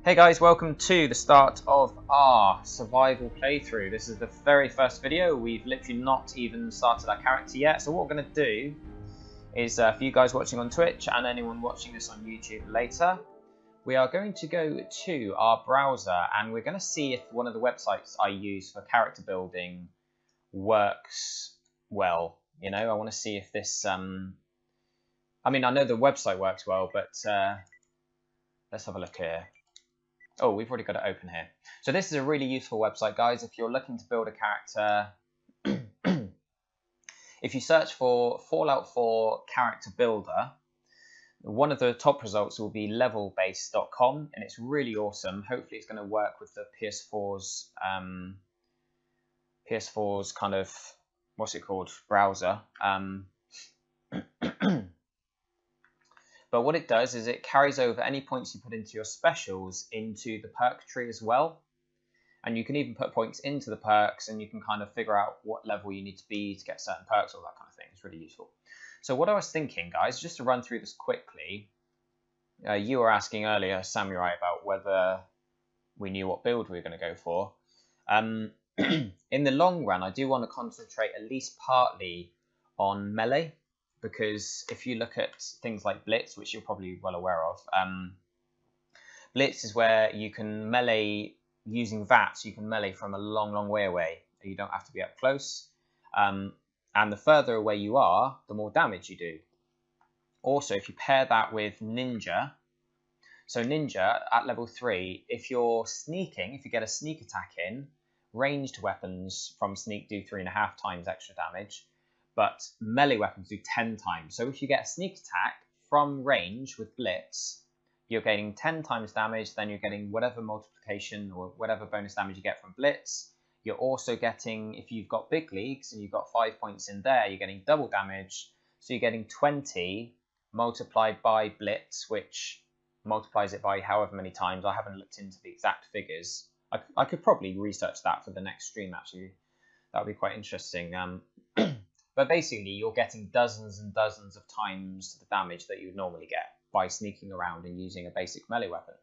Hey guys, welcome to the start of our survival playthrough. This is the very first video. We've literally not even started our character yet. So what we're going to do is, for you guys watching on Twitch and anyone watching this on YouTube later, we are going to go to our browser and we're going to see if one of the websites I use for character building works well. You know, I want to see if this, I mean, I know the website works well, but let's have a look here. Oh, we've already got it open here. So this is a really useful website, guys. If you're looking to build a character, if you search for Fallout 4 character builder, one of the top results will be levelbase.com, and it's really awesome. Hopefully it's going to work with the PS4's kind of, what's it called, browser. But what it does is it carries over any points you put into your specials into the perk tree as well. And you can even put points into the perks and you can kind of figure out what level you need to be to get certain perks, all that kind of thing. It's really useful. So what I was thinking, guys, just to run through this quickly, you were asking earlier, Samurai, about whether we knew what build we were going to go for. In the long run, I do want to concentrate at least partly on melee. Because if you look at things like Blitz, which you're probably well aware of, Blitz is where you can melee using VATS. You can melee from a long, long way away. You don't have to be up close. And the further away you are, the more damage you do. Also, if you pair that with Ninja, so Ninja at level 3, if you're sneaking, if you get a sneak attack in, ranged weapons from sneak do 3.5 times extra damage. But melee weapons do 10 times. So if you get a sneak attack from range with Blitz, you're getting 10 times damage, then you're getting whatever multiplication or whatever bonus damage you get from Blitz. You're also getting, if you've got big leagues and you've got 5 points in there, you're getting double damage. So you're getting 20 multiplied by Blitz, which multiplies it by however many times. I haven't looked into the exact figures. I could probably research that for the next stream, actually. That would be quite interesting. But basically, you're getting dozens and dozens of times the damage that you would normally get by sneaking around and using a basic melee weapon.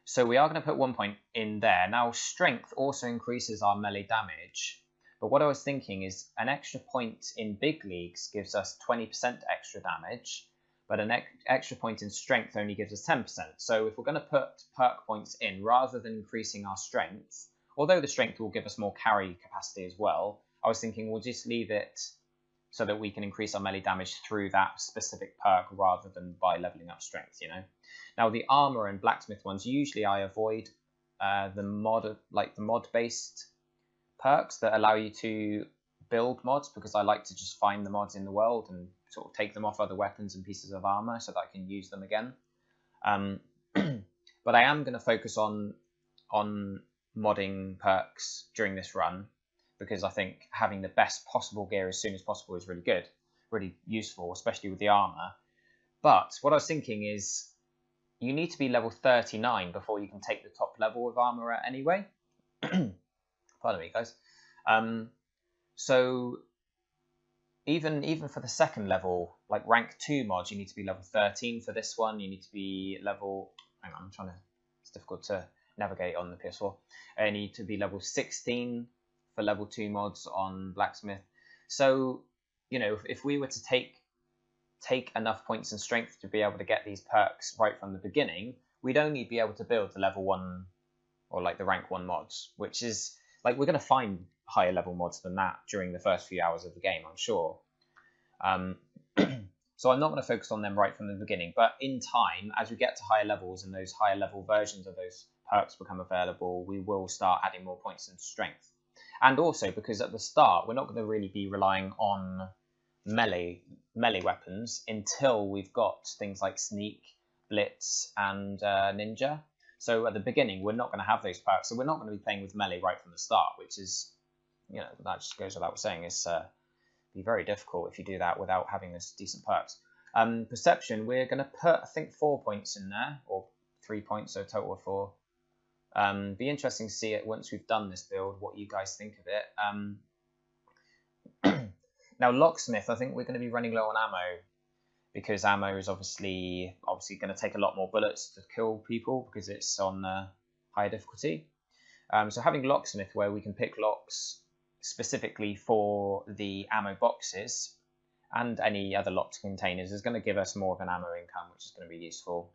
So we are going to put 1 point in there. Now, strength also increases our melee damage. But what I was thinking is an extra point in big leagues gives us 20% extra damage. But an extra point in strength only gives us 10%. So if we're going to put perk points in, rather than increasing our strength, although the strength will give us more carry capacity as well, I was thinking we'll just leave it so that we can increase our melee damage through that specific perk rather than by leveling up strength, you know. Now the armor and blacksmith ones, usually I avoid the mod-based perks that allow you to build mods, because I like to just find the mods in the world and sort of take them off other weapons and pieces of armor so that I can use them again. But I am going to focus on modding perks during this run, because I think having the best possible gear as soon as possible is really good, really useful, especially with the armor. But what I was thinking is you need to be level 39 before you can take the top level of armor anyway. Pardon me, guys. So even for the second level, like rank 2 mods, you need to be level 13 for this one. You need to be level, hang on, it's difficult to navigate on the PS4. You need to be level 16 for level 2 mods on blacksmith. So, you know, if we were to take enough points in strength to be able to get these perks right from the beginning, we'd only be able to build the level 1 or like the rank 1 mods, which is like, we're going to find higher level mods than that during the first few hours of the game, I'm sure. So I'm not going to focus on them right from the beginning, but in time, as we get to higher levels and those higher level versions of those perks become available, we will start adding more points in strength. And also because at the start, we're not going to really be relying on melee weapons until we've got things like sneak, blitz, and ninja. So at the beginning, we're not going to have those perks, so we're not going to be playing with melee right from the start, which is, you know, that just goes without saying, it's be very difficult if you do that without having this decent perks. Perception, we're going to put, I think, 4 points in there, or 3 points, so a total of 4. Be interesting to see it once we've done this build, what you guys think of it. Now, locksmith, I think we're going to be running low on ammo, because ammo is obviously going to take a lot more bullets to kill people because it's on higher difficulty. So having locksmith, where we can pick locks specifically for the ammo boxes and any other locked containers, is going to give us more of an ammo income, which is going to be useful.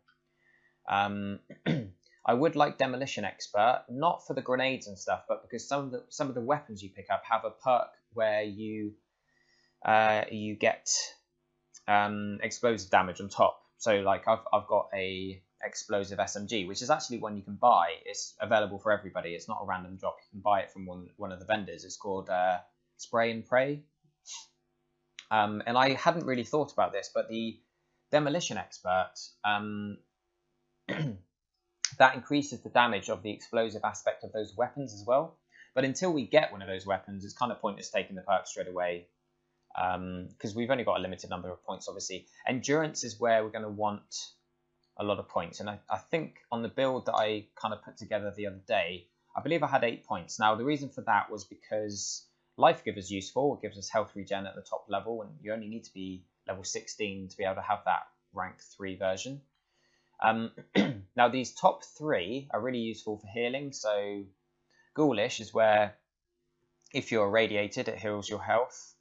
I would like demolition expert, not for the grenades and stuff, but because some of the weapons you pick up have a perk where you get explosive damage on top. So like I've got a explosive SMG, which is actually one you can buy. It's available for everybody. It's not a random drop. You can buy it from one of the vendors. It's called Spray and Pray. And I hadn't really thought about this, but the demolition expert that increases the damage of the explosive aspect of those weapons as well. But until we get one of those weapons, it's kind of pointless taking the perk straight away, because we've only got a limited number of points, obviously. Endurance is where we're going to want a lot of points. And I think on the build that I kind of put together the other day, I believe I had 8 points. Now, the reason for that was because Life Giver is useful. It gives us health regen at the top level, and you only need to be level 16 to be able to have that rank 3 version. Now, these top 3 are really useful for healing. So Ghoulish is where if you're irradiated, it heals your health.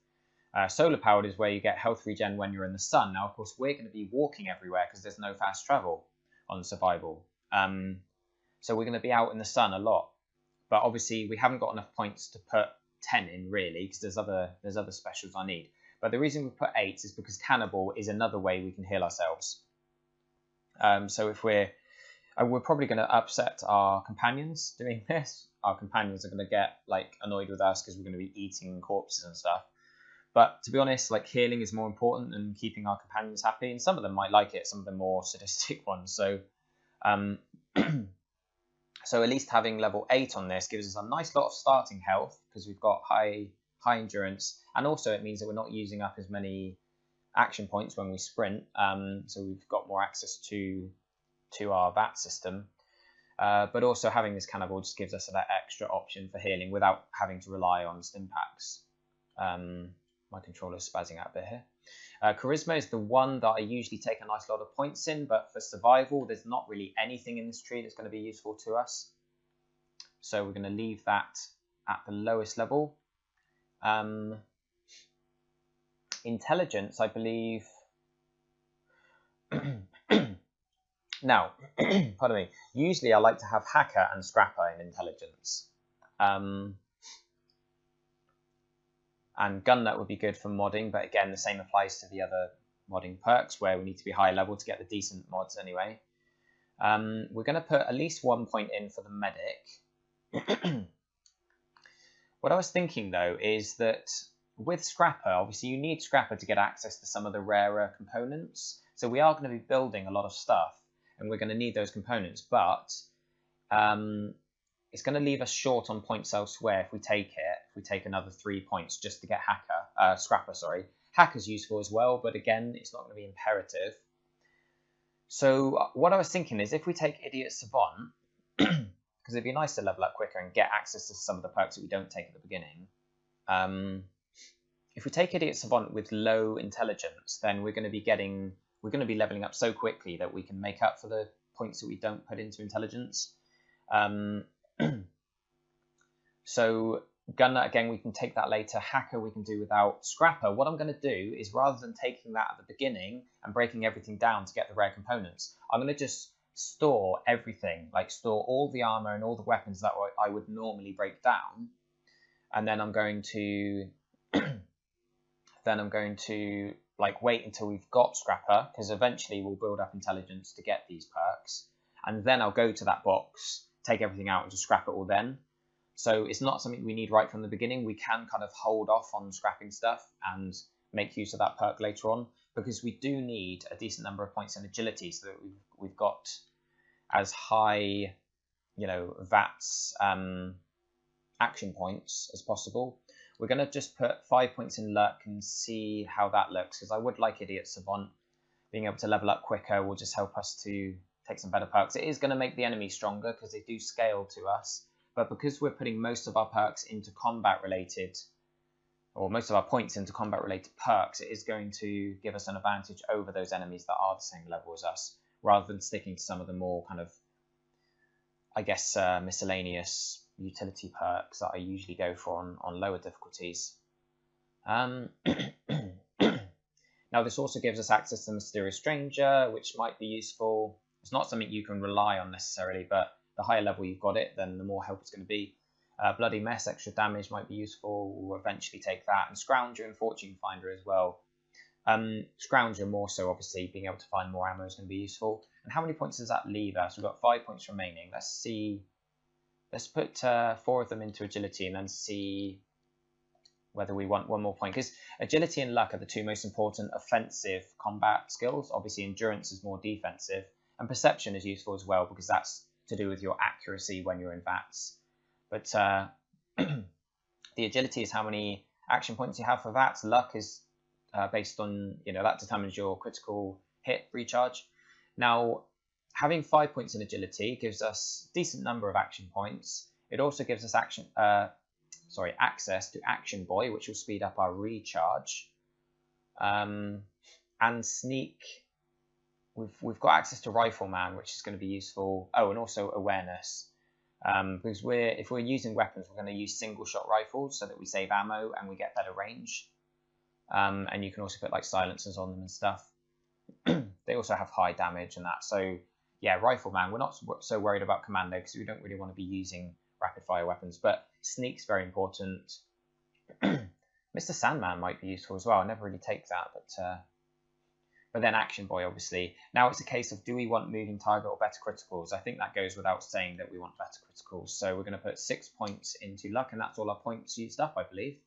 Solar powered is where you get health regen when you're in the sun. Now, of course, we're going to be walking everywhere because there's no fast travel on survival. So we're going to be out in the sun a lot. But obviously, we haven't got enough points to put 10 in, really, because there's other specials I need. But the reason we put 8 is because Cannibal is another way we can heal ourselves. So if we're probably going to upset our companions doing this. Our companions are going to get like annoyed with us because we're going to be eating corpses and stuff. But to be honest, like healing is more important than keeping our companions happy. And some of them might like it, some of the more sadistic ones. So, so at least having level 8 on this gives us a nice lot of starting health because we've got high endurance, and also it means that we're not using up as many action points when we sprint. So we've got more access to our VAT system. But also having this Cannibal just gives us that extra option for healing without having to rely on stim packs. My controller's spazzing out a bit here. Charisma is the one that I usually take a nice lot of points in, but for survival, there's not really anything in this tree that's going to be useful to us. So we're going to leave that at the lowest level. Intelligence, I believe. Now, pardon me. Usually I like to have Hacker and Scrapper in intelligence. And Gun Nut would be good for modding, but again, the same applies to the other modding perks where we need to be high level to get the decent mods anyway. We're going to put at least 1 point in for the medic. What I was thinking, though, is that with Scrapper, obviously you need Scrapper to get access to some of the rarer components. So we are going to be building a lot of stuff, and we're going to need those components, but it's going to leave us short on points elsewhere if we take another 3 points just to get Scrapper, sorry. Hacker's useful as well, but again, it's not going to be imperative. So what I was thinking is if we take Idiot Savant, because it'd be nice to level up quicker and get access to some of the perks that we don't take at the beginning. If we take Idiot Savant with low intelligence, then we're going to be leveling up so quickly that we can make up for the points that we don't put into intelligence. So Gun Nut, again, we can take that later. Hacker we can do without. Scrapper, what I'm going to do is rather than taking that at the beginning and breaking everything down to get the rare components, I'm going to just store everything, like store all the armor and all the weapons that I would normally break down. And then I'm going to like wait until we've got Scrapper, because eventually we'll build up intelligence to get these perks. And then I'll go to that box, take everything out and just scrap it all then. So it's not something we need right from the beginning. We can kind of hold off on scrapping stuff and make use of that perk later on, because we do need a decent number of points in agility so that we've got as high, VATS action points as possible. We're going to just put 5 points in luck and see how that looks, because I would like Idiot Savant. Being able to level up quicker will just help us to take some better perks. It is going to make the enemy stronger because they do scale to us, but because we're putting most of our perks into combat related or most of our points into combat-related perks, it is going to give us an advantage over those enemies that are the same level as us, rather than sticking to some of the more kind of, I guess, miscellaneous utility perks that I usually go for on lower difficulties. Now, this also gives us access to Mysterious Stranger, which might be useful. It's not something you can rely on necessarily, but the higher level you've got it, then the more help it's going to be. Bloody Mess, extra damage might be useful. We'll eventually take that. And Scrounger and Fortune Finder as well. Scrounger more so, obviously, being able to find more ammo is going to be useful. And how many points does that leave us? We've got 5 points remaining. Let's see. Let's put 4 of them into Agility and then see whether we want 1 more point. Because Agility and Luck are the 2 most important offensive combat skills. Obviously, Endurance is more defensive. And Perception is useful as well, because that's to do with your accuracy when you're in VATS. But the Agility is how many action points you have for VATS. Luck is based on, that determines your critical hit recharge. Now, having 5 points in Agility gives us a decent number of action points. It also gives us access to Action Boy, which will speed up our recharge. And Sneak, we've got access to Rifleman, which is going to be useful. Oh, and also Awareness. Because if we're using weapons, we're going to use single shot rifles so that we save ammo and we get better range. And you can also put like silencers on them and stuff. They also have high damage and that. So yeah, Rifleman, we're not so worried about Commando because we don't really want to be using rapid fire weapons, but Sneak's very important. Mr. Sandman might be useful as well. I never really take that, but then Action Boy, obviously. Now it's a case of, do we want Moving Target or better criticals? I think that goes without saying that we want better criticals. So we're going to put 6 points into Luck, and that's all our points used up, I believe.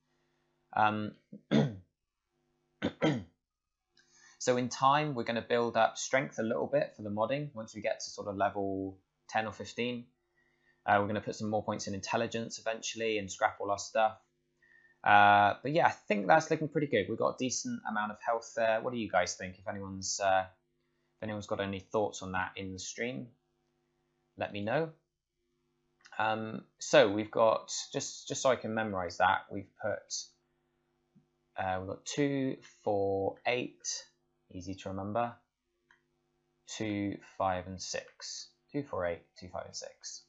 So in time, we're going to build up Strength a little bit for the modding. Once we get to sort of level 10 or 15, we're going to put some more points in Intelligence eventually and scrap all our stuff. But yeah, I think that's looking pretty good. We've got a decent amount of health there. What do you guys think? If anyone's got any thoughts on that in the stream, let me know. So we've got, just so I can memorize that, we've got 2, 4, 8, easy to remember, 2, 5, and 6. 2, 4, 8, 2, 5, and 6.